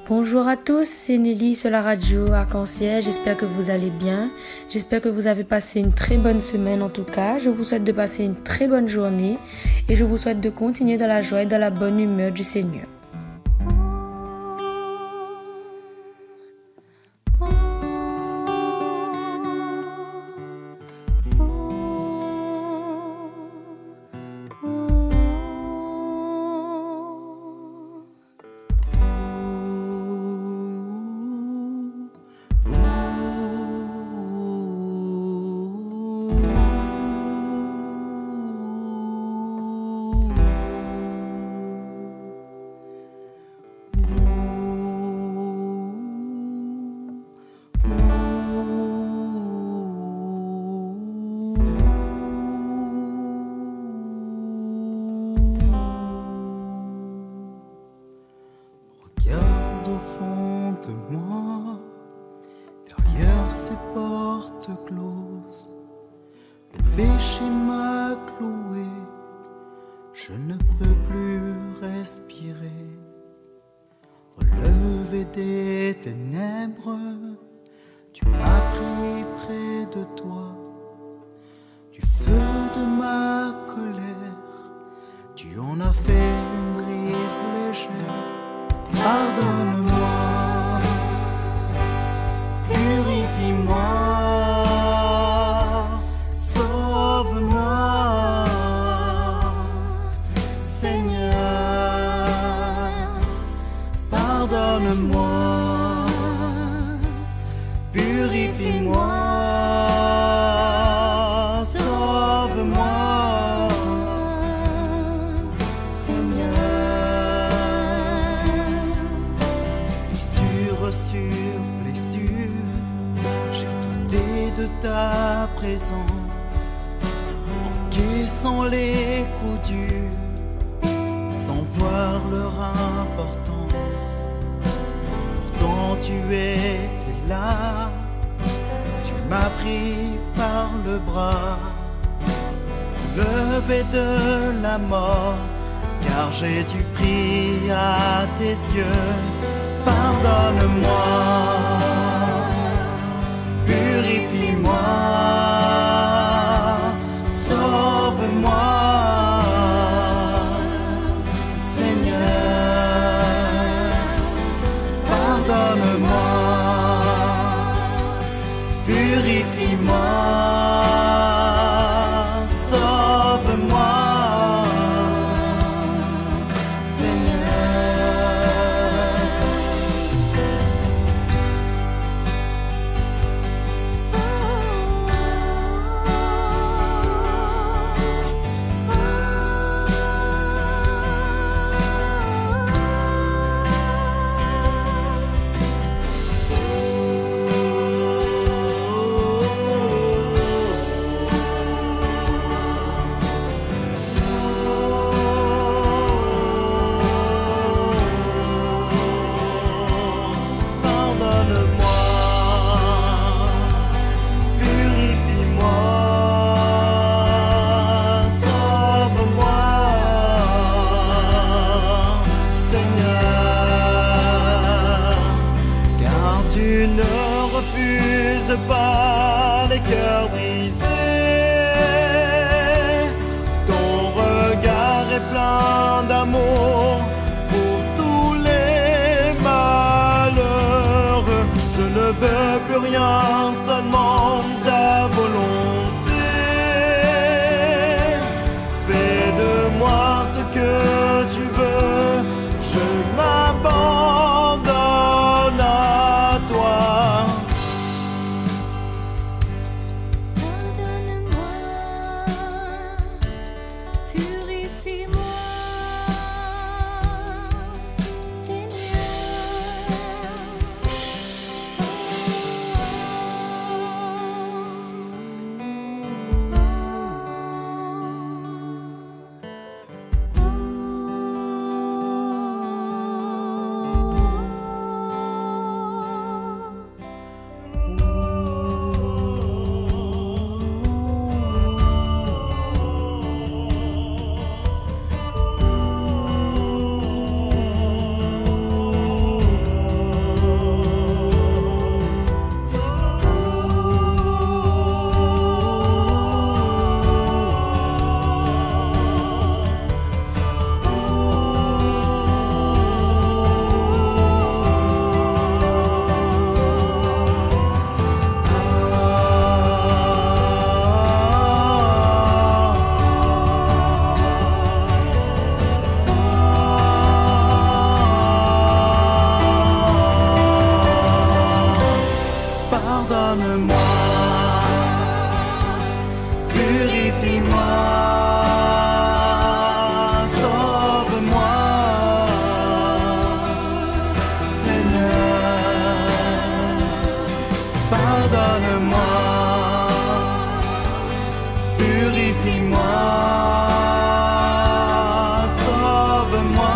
Bonjour à tous, c'est Nelly sur la radio Arc-en-Ciel. J'espère que vous allez bien. J'espère que vous avez passé une très bonne semaine en tout cas. Je vous souhaite de passer une très bonne journée et je vous souhaite de continuer dans la joie et dans la bonne humeur du Seigneur. Regarde au fond de moi, derrière ces portes closes, le péché m'a cloué, je ne peux plus respirer. Relevé des ténèbres, tu m'as pris près de toi, du feu de ma colère, tu en as fait une brise légère. Pardonne-moi, purifie-moi, sauve-moi, Seigneur. Pardonne-moi, purifie-moi, sauve-moi. Sur blessure, j'ai douté de ta présence, encaissant les coups durs, sans voir leur importance. Pourtant tu étais là, tu m'as pris par le bras, levé de la mort, car j'ai dû prier à tes yeux. Pardonne-moi, purifie-moi, sauve-moi, Seigneur. Pardonne-moi, purifie-moi, sauve-moi. purifie-moi, sauve-moi, Seigneur, pardonne-moi, purifie-moi, sauve-moi,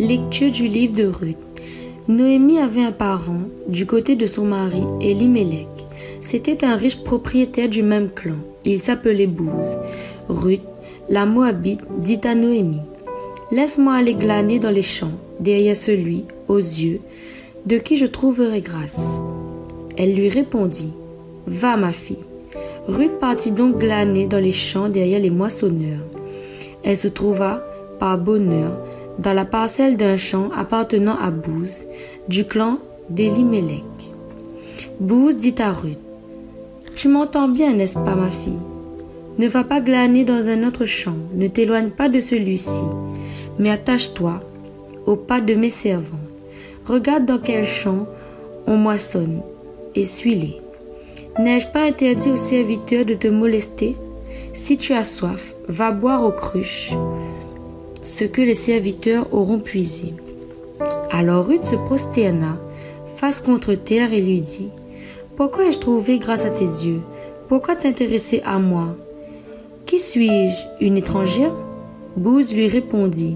Lecture du livre de Ruth. Noémie avait un parent du côté de son mari, Elimelech. C'était un riche propriétaire du même clan. Il s'appelait Booz. Ruth, la Moabite, dit à Noémie, « Laisse-moi aller glaner dans les champs, derrière celui, aux yeux, de qui je trouverai grâce. » Elle lui répondit, « Va, ma fille. » Ruth partit donc glaner dans les champs derrière les moissonneurs. Elle se trouva, par bonheur, dans la parcelle d'un champ appartenant à Booz, du clan d'Elimelech. Booz dit à Ruth, « Tu m'entends bien, n'est-ce pas, ma fille? Ne va pas glaner dans un autre champ, ne t'éloigne pas de celui-ci, mais attache-toi au pas de mes servantes. Regarde dans quel champ on moissonne, et suis-les. N'ai-je pas interdit aux serviteurs de te molester? Si tu as soif, va boire aux cruches ce que les serviteurs auront puisé. » Alors Ruth se prosterna, face contre terre, et lui dit, « Pourquoi ai-je trouvé grâce à tes yeux? Pourquoi t'intéresser à moi? Qui suis-je, une étrangère? » Booz lui répondit,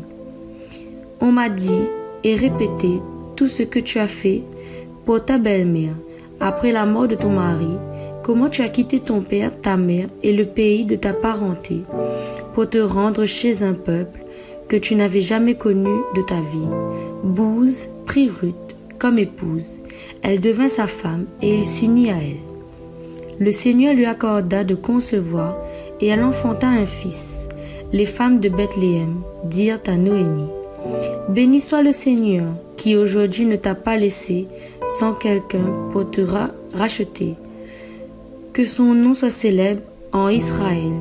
« On m'a dit et répété tout ce que tu as fait pour ta belle-mère, après la mort de ton mari, comment tu as quitté ton père, ta mère et le pays de ta parenté, pour te rendre chez un peuple que tu n'avais jamais connu de ta vie. » Booz prit Ruth comme épouse. Elle devint sa femme et il s'unit à elle. Le Seigneur lui accorda de concevoir et elle enfanta un fils. Les femmes de Bethléem dirent à Noémie, « Béni soit le Seigneur qui aujourd'hui ne t'a pas laissé sans quelqu'un pour te racheter. Que son nom soit célèbre en Israël.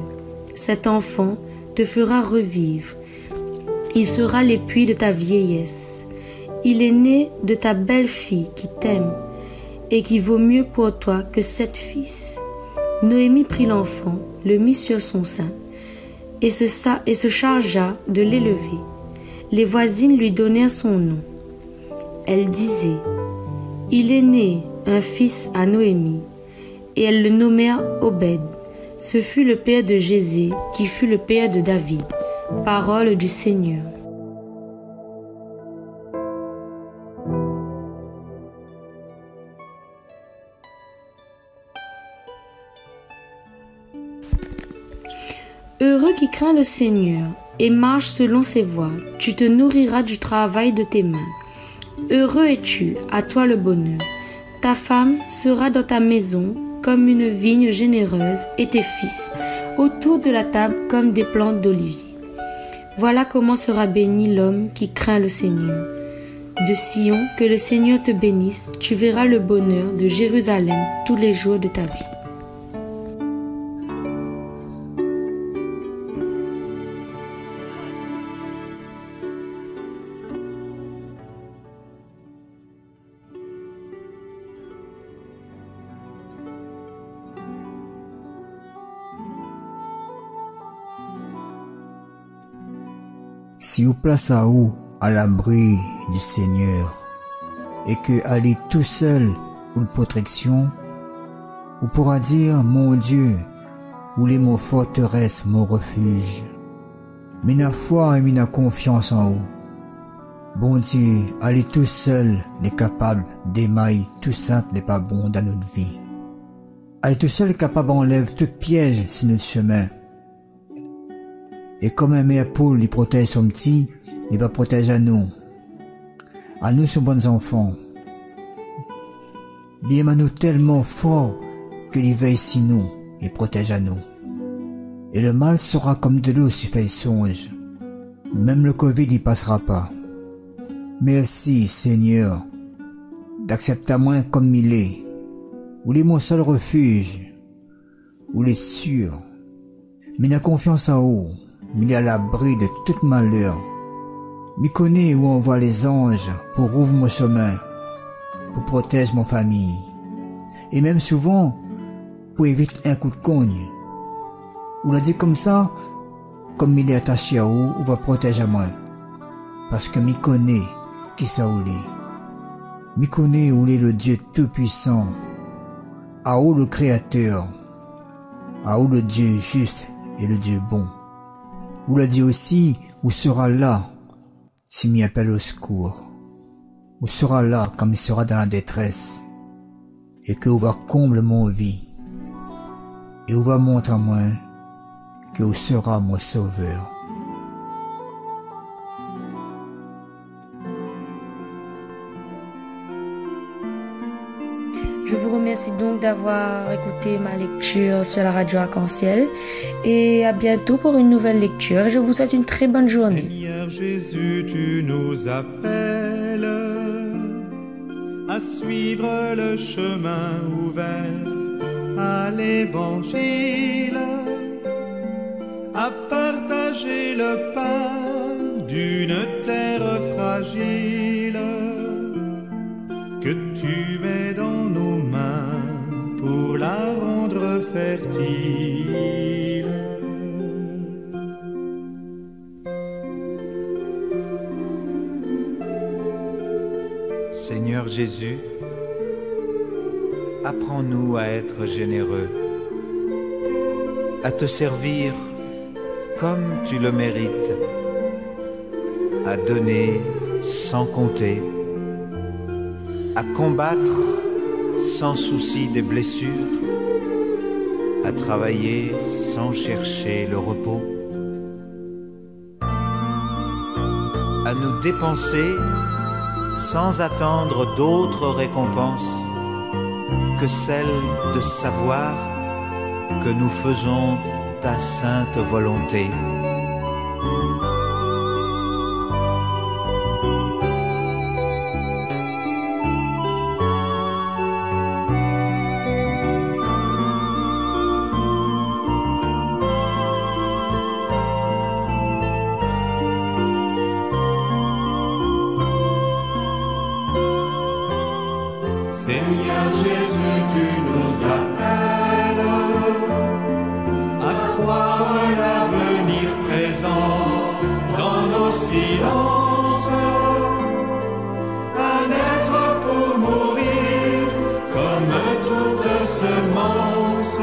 Cet enfant te fera revivre. Il sera l'épuis de ta vieillesse. Il est né de ta belle-fille qui t'aime et qui vaut mieux pour toi que 7 fils. » Noémie prit l'enfant, le mit sur son sein et se chargea de l'élever. Les voisines lui donnèrent son nom. Elle disait, « Il est né un fils à Noémie. » Et elles le nommèrent Obed. Ce fut le père de Jésé, qui fut le père de David. Parole du Seigneur. Heureux qui craint le Seigneur et marche selon ses voies, tu te nourriras du travail de tes mains. Heureux es-tu, à toi le bonheur. Ta femme sera dans ta maison comme une vigne généreuse et tes fils autour de la table comme des plantes d'olivier. Voilà comment sera béni l'homme qui craint le Seigneur. De Sion, que le Seigneur te bénisse, tu verras le bonheur de Jérusalem tous les jours de ta vie. Si vous place à vous à l'abri du Seigneur et que aller tout seul ou de protection, vous pourra dire mon Dieu, ou les mots forteresse, mon refuge. Mais la foi et la confiance en vous. Bon Dieu, aller tout seul n'est capable d'émailler tout ça n'est pas bon dans notre vie. Aller tout seul est capable d'enlever tout piège sur notre chemin. Et comme un mère poule, il protège son petit, il va protéger à nous. À nous, son bons enfants. Il aime à nous tellement fort qu'il veille sur nous et protège à nous. Et le mal sera comme de l'eau si fait songe. Même le Covid n'y passera pas. Merci Seigneur d'accepter à moi comme il est. Où est mon seul refuge. Où il est sûr. Mais la confiance en haut. Il est à l'abri de tout malheur. Il connaît où on voit les anges pour ouvrir mon chemin. Pour protéger mon famille. Et même souvent pour éviter un coup de cogne. Ou l'a dit comme ça, comme il est attaché à vous, on va protéger moi. Parce que m'y connaît qui ça ou l'est. M'y connaît où est le Dieu tout-puissant. À où le Créateur. À où le Dieu juste et le Dieu bon. Ou l'a dit aussi, où sera là, s'il m'y appelle au secours. Où sera là, comme il sera dans la détresse. Et que où va comble mon vie. Et où va montrer à moi que où sera mon sauveur. Je vous remercie donc d'avoir écouté ma lecture sur la radio Arc-en-Ciel et à bientôt pour une nouvelle lecture. Je vous souhaite une très bonne journée. Seigneur Jésus, tu nous appelles à suivre le chemin ouvert à l'Évangile, à partager le pain d'une terre fragile que tu mets dans nos mains pour la rendre fertile. Seigneur Jésus, apprends-nous à être généreux, à te servir comme tu le mérites, à donner sans compter, à combattre sans souci des blessures, à travailler sans chercher le repos, à nous dépenser sans attendre d'autres récompenses que celle de savoir que nous faisons ta sainte volonté. Seigneur Jésus, tu nous appelles à croire l'avenir présent dans nos silences, à naître pour mourir comme toute semence,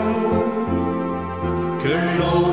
que l'on